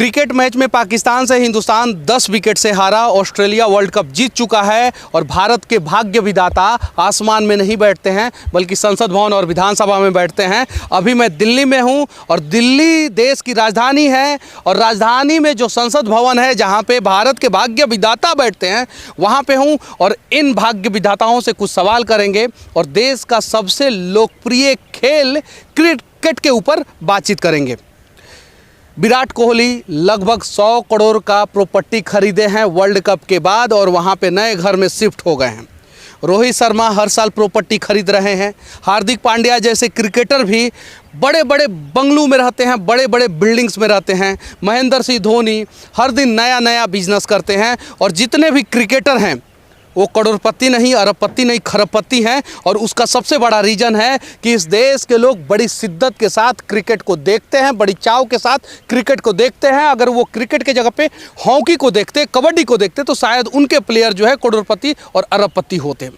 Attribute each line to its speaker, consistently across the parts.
Speaker 1: Cricket match में पाकिस्तान से Hindustan 10 wicket से हारा। ऑस्ट्रेलिया वर्ल्ड कप जीत चुका है और भारत के भाग्य विधाता आसमान में नहीं बैठते हैं बल्कि संसद भवन और विधानसभा में बैठते हैं। अभी मैं दिल्ली में हूं और दिल्ली देश की राजधानी है और राजधानी में जो संसद भवन है जहां पे भारत के भाग्य विधाता बैठते हैं वहां पे हूं और इन भाग्य विधाताओं से कुछ सवाल करेंगे और देश का सबसे लोकप्रिय खेल क्रिकेट के ऊपर बातचीत करेंगे। विराट कोहली लगभग 100 करोड़ का प्रॉपर्टी खरीदे हैं वर्ल्ड कप के बाद और वहां पे नए घर में शिफ्ट हो गए हैं। रोहित शर्मा हर साल प्रॉपर्टी खरीद रहे हैं। हार्दिक पांड्या जैसे क्रिकेटर भी बड़े बड़े बंगलों में रहते हैं, बड़े बड़े बिल्डिंग्स में रहते हैं। महेंद्र सिंह धोनी हर दिन नया नया बिजनेस करते हैं और जितने भी क्रिकेटर हैं वो करोड़पति नहीं, अरबपति नहीं, खरबपति हैं और उसका सबसे बड़ा रीज़न है कि इस देश के लोग बड़ी शिद्दत के साथ क्रिकेट को देखते हैं, बड़ी चाव के साथ क्रिकेट को देखते हैं। अगर वो क्रिकेट के जगह पे हॉकी को देखते, कबड्डी को देखते तो शायद उनके प्लेयर जो है करोड़पति और अरबपति होते।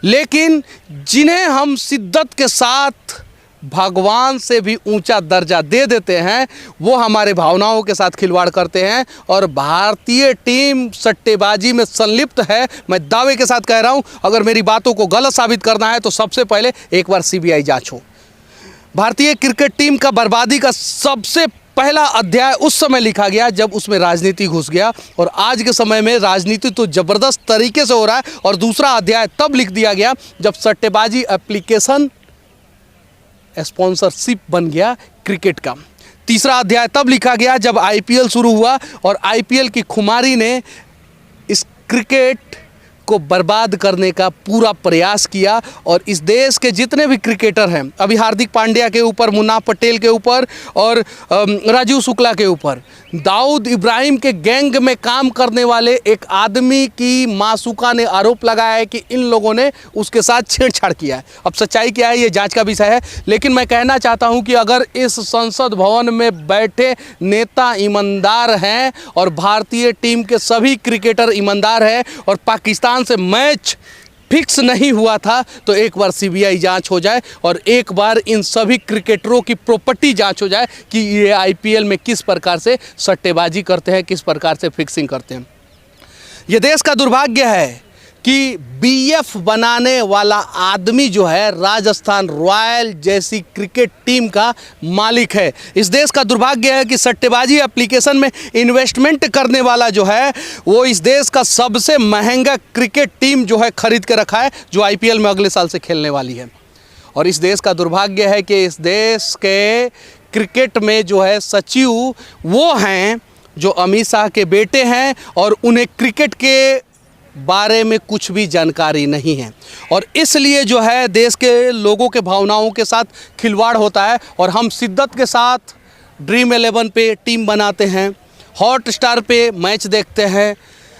Speaker 1: लेकिन जिन्हें हम शिद्दत के साथ भगवान से भी ऊंचा दर्जा दे देते हैं वो हमारे भावनाओं के साथ खिलवाड़ करते हैं और भारतीय टीम सट्टेबाजी में संलिप्त है। मैं दावे के साथ कह रहा हूं, अगर मेरी बातों को गलत साबित करना है तो सबसे पहले एक बार सीबीआई जांच हो। भारतीय क्रिकेट टीम का बर्बादी का सबसे पहला अध्याय उस समय लिखा गया जब उसमें राजनीति घुस गया और आज के समय में राजनीति तो ज़बरदस्त तरीके से हो रहा है। और दूसरा अध्याय तब लिख दिया गया जब सट्टेबाजी एप्लीकेशन स्पॉन्सरशिप बन गया क्रिकेट का। तीसरा अध्याय तब लिखा गया जब आईपीएल शुरू हुआ और आईपीएल की खुमारी ने इस क्रिकेट को बर्बाद करने का पूरा प्रयास किया और इस देश के जितने भी क्रिकेटर हैं, अभी हार्दिक पांड्या के ऊपर, मुन्ना पटेल के ऊपर और राजीव शुक्ला के ऊपर, दाऊद इब्राहिम के गैंग में काम करने वाले एक आदमी की मासूका ने आरोप लगाया है कि इन लोगों ने उसके साथ छेड़छाड़ किया है। अब सच्चाई क्या है ये जांच का विषय है, लेकिन मैं कहना चाहता हूं कि अगर इस संसद भवन में बैठे नेता ईमानदार हैं और भारतीय टीम के सभी क्रिकेटर ईमानदार हैं और पाकिस्तान से मैच फिक्स नहीं हुआ था तो एक बार सीबीआई जांच हो जाए और एक बार इन सभी क्रिकेटरों की प्रॉपर्टी जांच हो जाए कि ये आईपीएल में किस प्रकार से सट्टेबाजी करते हैं, किस प्रकार से फिक्सिंग करते हैं। ये देश का दुर्भाग्य है कि बीएफ बनाने वाला आदमी जो है राजस्थान रॉयल जैसी क्रिकेट टीम का मालिक है। इस देश का दुर्भाग्य है कि सट्टेबाजी एप्लीकेशन में इन्वेस्टमेंट करने वाला जो है वो इस देश का सबसे महंगा क्रिकेट टीम जो है खरीद के रखा है जो आईपीएल में अगले साल से खेलने वाली है। और इस देश का दुर्भाग्य है कि इस देश के क्रिकेट में जो है सचिव वो हैं जो अमित शाह के बेटे हैं और उन्हें क्रिकेट के बारे में कुछ भी जानकारी नहीं है और इसलिए जो है देश के लोगों के भावनाओं के साथ खिलवाड़ होता है और हम शिद्दत के साथ ड्रीम 11 पे टीम बनाते हैं, हॉट स्टार पे मैच देखते हैं,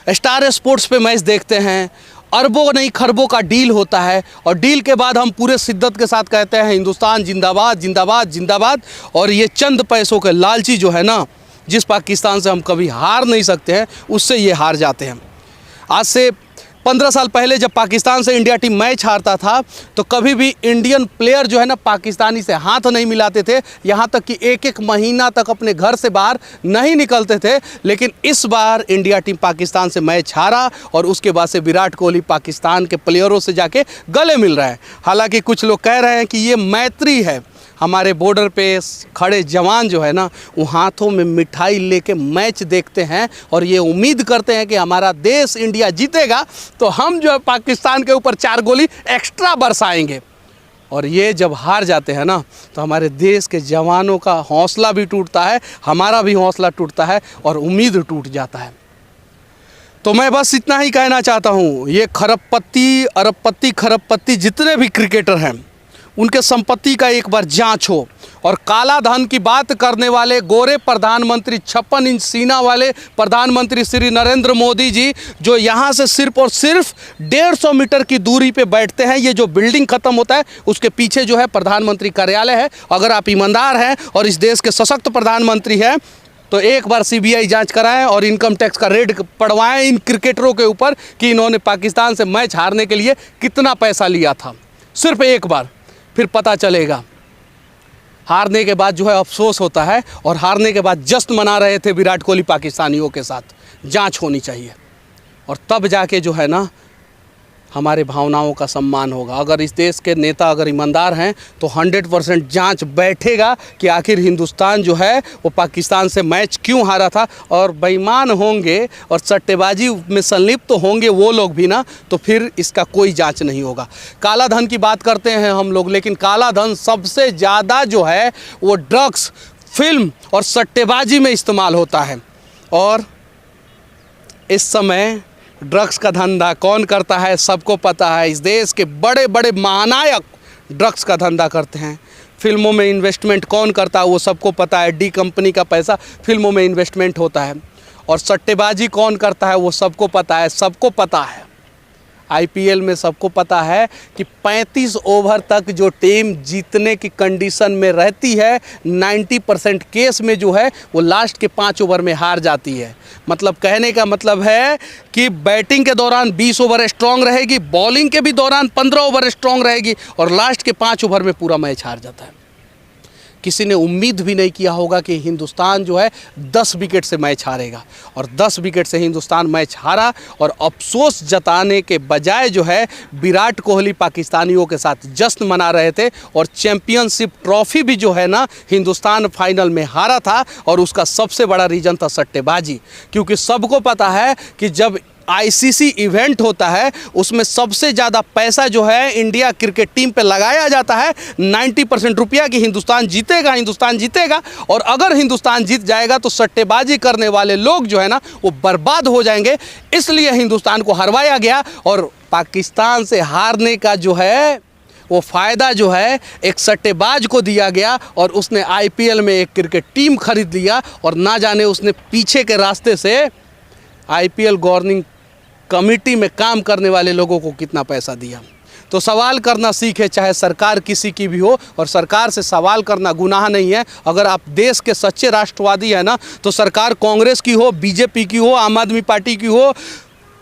Speaker 1: स्टार स्पोर्ट्स पे मैच देखते हैं, अरबों नहीं खरबों का डील होता है और डील के बाद हम पूरे शिद्दत के साथ कहते हैं हिंदुस्तान जिंदाबाद जिंदाबाद जिंदाबाद। और ये चंद पैसों के लालची जो है ना, जिस पाकिस्तान से हम कभी हार नहीं सकते हैं उससे ये हार जाते हैं। आज से 15 साल पहले जब पाकिस्तान से इंडिया टीम मैच हारता था तो कभी भी इंडियन प्लेयर जो है ना पाकिस्तानी से हाथ नहीं मिलाते थे, यहाँ तक कि एक एक महीना तक अपने घर से बाहर नहीं निकलते थे। लेकिन इस बार इंडिया टीम पाकिस्तान से मैच हारा और उसके बाद से विराट कोहली पाकिस्तान के प्लेयरों से जाके गले मिल रहा है। हालांकि कुछ लोग कह रहे हैं कि ये मैत्री है। हमारे बॉर्डर पे खड़े जवान जो है ना वो हाथों में मिठाई लेके मैच देखते हैं और ये उम्मीद करते हैं कि हमारा देश इंडिया जीतेगा तो हम जो है पाकिस्तान के ऊपर 4 गोली एक्स्ट्रा बरसाएंगे। और ये जब हार जाते हैं ना तो हमारे देश के जवानों का हौसला भी टूटता है, हमारा भी हौसला टूटता है और उम्मीद टूट जाता है। तो मैं बस इतना ही कहना चाहता हूँ, ये खरबपति, अरबपति, खरबपति जितने भी क्रिकेटर हैं उनके संपत्ति का एक बार जांच हो और काला धन की बात करने वाले गोरे प्रधानमंत्री 56 इंच सीना वाले प्रधानमंत्री श्री नरेंद्र मोदी जी जो यहाँ से सिर्फ और सिर्फ 150 मीटर की दूरी पे बैठते हैं, ये जो बिल्डिंग खत्म होता है उसके पीछे जो है प्रधानमंत्री कार्यालय है। अगर आप ईमानदार हैं और इस देश के सशक्त प्रधानमंत्री हैं तो एक बार सीबीआई जांच कराएं और इनकम टैक्स का रेड पड़वाएं इन क्रिकेटरों के ऊपर कि इन्होंने पाकिस्तान से मैच हारने के लिए कितना पैसा लिया था। सिर्फ एक बार, फिर पता चलेगा। हारने के बाद जो है अफसोस होता है, और हारने के बाद जश्न मना रहे थे विराट कोहली पाकिस्तानियों के साथ। जांच होनी चाहिए, और तब जाके जो है ना हमारे भावनाओं का सम्मान होगा। अगर इस देश के नेता अगर ईमानदार हैं तो 100% जांच बैठेगा कि आखिर हिंदुस्तान जो है वो पाकिस्तान से मैच क्यों हारा था। और बेईमान होंगे और सट्टेबाजी में संलिप्त तो होंगे वो लोग भी ना, तो फिर इसका कोई जांच नहीं होगा। काला धन की बात करते हैं हम लोग, लेकिन काला धन सबसे ज़्यादा जो है वो ड्रग्स, फिल्म और सट्टेबाजी में इस्तेमाल होता है। और इस समय ड्रग्स का धंधा कौन करता है सबको पता है। इस देश के बड़े बड़े महानायक ड्रग्स का धंधा करते हैं। फिल्मों में इन्वेस्टमेंट कौन करता है वो सबको पता है। डी कंपनी का पैसा फिल्मों में इन्वेस्टमेंट होता है। और सट्टेबाजी कौन करता है वो सबको पता है। सबको पता है, आईपीएल में सबको पता है कि 35 ओवर तक जो टीम जीतने की कंडीशन में रहती है, 90% केस में जो है वो लास्ट के 5 ओवर में हार जाती है। मतलब कहने का मतलब है कि बैटिंग के दौरान 20 ओवर स्ट्रांग रहेगी, बॉलिंग के भी दौरान 15 ओवर स्ट्रांग रहेगी, और लास्ट के 5 ओवर में पूरा मैच हार जाता है। किसी ने उम्मीद भी नहीं किया होगा कि हिंदुस्तान जो है 10 विकेट से मैच हारेगा, और 10 विकेट से हिंदुस्तान मैच हारा। और अफसोस जताने के बजाय जो है विराट कोहली पाकिस्तानियों के साथ जश्न मना रहे थे। और चैंपियनशिप ट्रॉफी भी जो है ना हिंदुस्तान फाइनल में हारा था, और उसका सबसे बड़ा रीज़न था सट्टेबाजी। क्योंकि सबको पता है कि जब आईसीसी इवेंट होता है उसमें सबसे ज़्यादा पैसा जो है इंडिया क्रिकेट टीम पे लगाया जाता है। 90% रुपया कि हिंदुस्तान जीतेगा, हिंदुस्तान जीतेगा। और अगर हिंदुस्तान जीत जाएगा तो सट्टेबाजी करने वाले लोग जो है ना वो बर्बाद हो जाएंगे। इसलिए हिंदुस्तान को हरवाया गया, और पाकिस्तान से हारने का जो है वो फ़ायदा जो है एक सट्टेबाज को दिया गया, और उसने आईपीएल में एक क्रिकेट टीम खरीद लिया। और ना जाने उसने पीछे के रास्ते से आईपीएल गवर्निंग कमेटी में काम करने वाले लोगों को कितना पैसा दिया। तो सवाल करना सीखे, चाहे सरकार किसी की भी हो, और सरकार से सवाल करना गुनाह नहीं है। अगर आप देश के सच्चे राष्ट्रवादी हैं ना, तो सरकार कांग्रेस की हो, बीजेपी की हो, आम आदमी पार्टी की हो,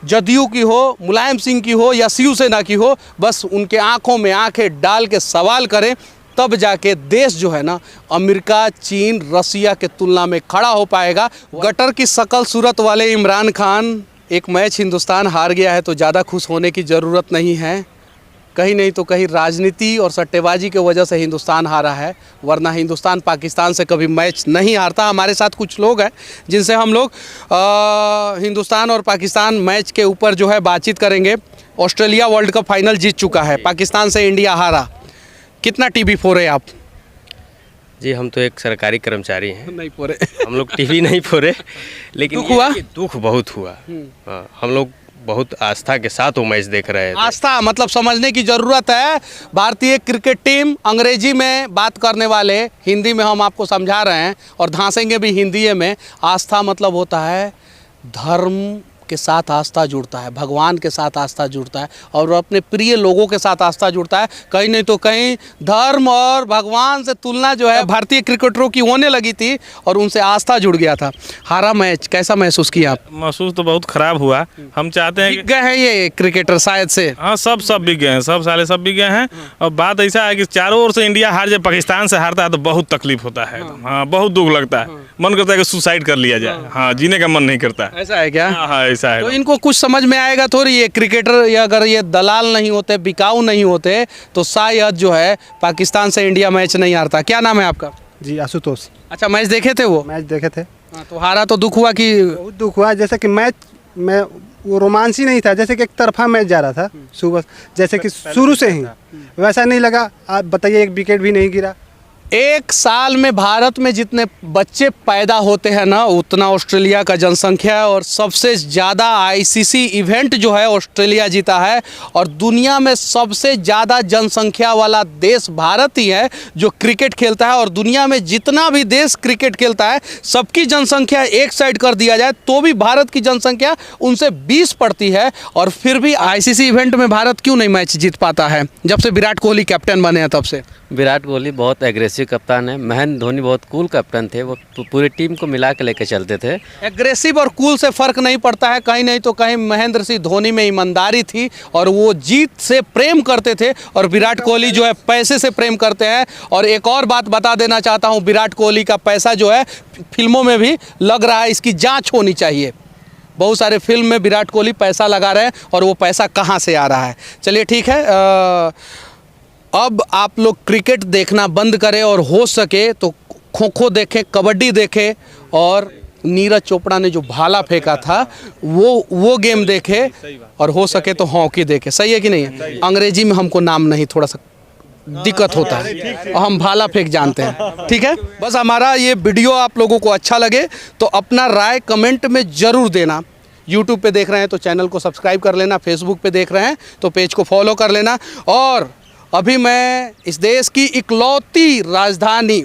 Speaker 1: जदयू की हो, मुलायम सिंह की हो या शिवसेना की हो, बस उनके आंखों में आंखें डाल के सवाल करें, तब जाके देश जो है ना अमेरिका, चीन, रसिया के तुलना में खड़ा हो पाएगा। गटर की शकल सूरत वाले इमरान खान, एक मैच हिंदुस्तान हार गया है तो ज़्यादा खुश होने की ज़रूरत नहीं है। कहीं नहीं तो कहीं राजनीति और सट्टेबाजी की वजह से हिंदुस्तान हारा है, वरना हिंदुस्तान पाकिस्तान से कभी मैच नहीं हारता। हमारे साथ कुछ लोग हैं जिनसे हम लोग हिंदुस्तान और पाकिस्तान मैच के ऊपर जो है बातचीत करेंगे। ऑस्ट्रेलिया वर्ल्ड कप फाइनल जीत चुका है, पाकिस्तान से इंडिया हारा। कितना टीवी फोड़े आप?
Speaker 2: जी हम तो एक सरकारी कर्मचारी हैं।
Speaker 1: नहीं फोड़े
Speaker 2: हम लोग टीवी नहीं फोड़े, लेकिन
Speaker 1: दुख हुआ?
Speaker 2: दुख बहुत हुआ। हाँ, हम लोग बहुत आस्था के साथ वो मैच देख रहे थे।
Speaker 1: आस्था मतलब समझने की ज़रूरत है। भारतीय क्रिकेट टीम, अंग्रेजी में बात करने वाले हिंदी में हम आपको समझा रहे हैं और धांसेंगे भी हिंदी में। आस्था मतलब होता है धर्म के साथ आस्था जुड़ता है, भगवान के साथ आस्था जुड़ता है, और अपने प्रिय लोगों के साथ आस्था जुड़ता है। कहीं नहीं तो कहीं धर्म और भगवान से तुलना जो है भारतीय क्रिकेटरों की होने लगी थी, और उनसे आस्था जुड़ गया था। हारा मैच कैसा महसूस किया आप?
Speaker 3: महसूस तो बहुत खराब हुआ। हम चाहते हैं
Speaker 1: बिक गए हैं ये क्रिकेटर शायद से।
Speaker 3: हाँ सब बिक गए हैं, सब साले सब बिक गए हैं। और बात ऐसा है कि चारों ओर से इंडिया हार जाए, पाकिस्तान से हारता है तो बहुत तकलीफ होता है। हाँ बहुत दुख लगता है, मन करता है कि सुसाइड कर लिया जाए। हाँ जीने का मन नहीं करता।
Speaker 1: ऐसा है क्या?
Speaker 3: हाँ ऐसा है।
Speaker 1: तो इनको कुछ समझ में आएगा थोड़ी, ये क्रिकेटर या अगर ये दलाल नहीं होते, बिकाऊ नहीं होते, तो शायद जो है पाकिस्तान से इंडिया मैच नहीं हारता। क्या नाम है आपका?
Speaker 4: जी आशुतोष।
Speaker 1: अच्छा, मैच देखे थे वो?
Speaker 4: मैच देखे थे।
Speaker 1: हाँ, तो हारा तो दुख हुआ कि?
Speaker 4: बहुत दुख हुआ। जैसे कि मैच में वो रोमांच ही नहीं था, जैसे कि एक तरफा मैच जा रहा था सुबह, जैसे कि शुरू से ही वैसा नहीं लगा। आप बताइए, एक विकेट भी नहीं गिरा।
Speaker 1: एक साल में भारत में जितने बच्चे पैदा होते हैं ना, उतना ऑस्ट्रेलिया का जनसंख्या है, और सबसे ज़्यादा आईसीसी इवेंट जो है ऑस्ट्रेलिया जीता है। और दुनिया में सबसे ज़्यादा जनसंख्या वाला देश भारत ही है जो क्रिकेट खेलता है। और दुनिया में जितना भी देश क्रिकेट खेलता है, सबकी जनसंख्या एक साइड कर दिया जाए तो भी भारत की जनसंख्या उनसे 20 पड़ती है। और फिर भी आईसीसी इवेंट में भारत क्यों नहीं मैच जीत पाता है जब से विराट कोहली कैप्टन बने हैं तब से?
Speaker 5: विराट कोहली बहुत एग्रेसिव कप्तान है। महेंद्र धोनी बहुत कूल कैप्टन थे, वो पूरी टीम को मिला के लेकर चलते थे।
Speaker 1: एग्रेसिव और कूल से फ़र्क नहीं पड़ता है, कहीं नहीं तो कहीं महेंद्र सिंह धोनी में ईमानदारी थी और वो जीत से प्रेम करते थे, और विराट कोहली जो है पैसे से प्रेम करते हैं। और एक और बात बता देना चाहता हूँ, विराट कोहली का पैसा जो है फिल्मों में भी लग रहा है, इसकी जाँच होनी चाहिए। बहुत सारे फिल्म में विराट कोहली पैसा लगा रहे हैं और वो पैसा कहाँ से आ रहा है। चलिए ठीक है, अब आप लोग क्रिकेट देखना बंद करें और हो सके तो खो खो देखें, कबड्डी देखें, और नीरज चोपड़ा ने जो भाला फेंका था वो गेम देखे, और हो सके तो हॉकी देखे। सही है कि नहीं है? अंग्रेजी में हमको नाम नहीं थोड़ा सा दिक्कत होता है और हम भाला फेंक जानते हैं। ठीक है, बस हमारा ये वीडियो आप लोगों को अच्छा लगे तो अपना राय कमेंट में ज़रूर देना। यूट्यूब पे देख रहे हैं तो चैनल को सब्सक्राइब कर लेना, फेसबुक पे देख रहे हैं तो पेज को फॉलो कर लेना। और अभी मैं इस देश की इकलौती राजधानी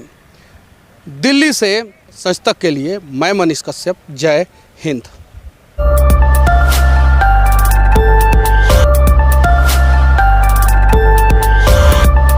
Speaker 1: दिल्ली से सच तक के लिए मैं मनीष कश्यप, जय हिंद।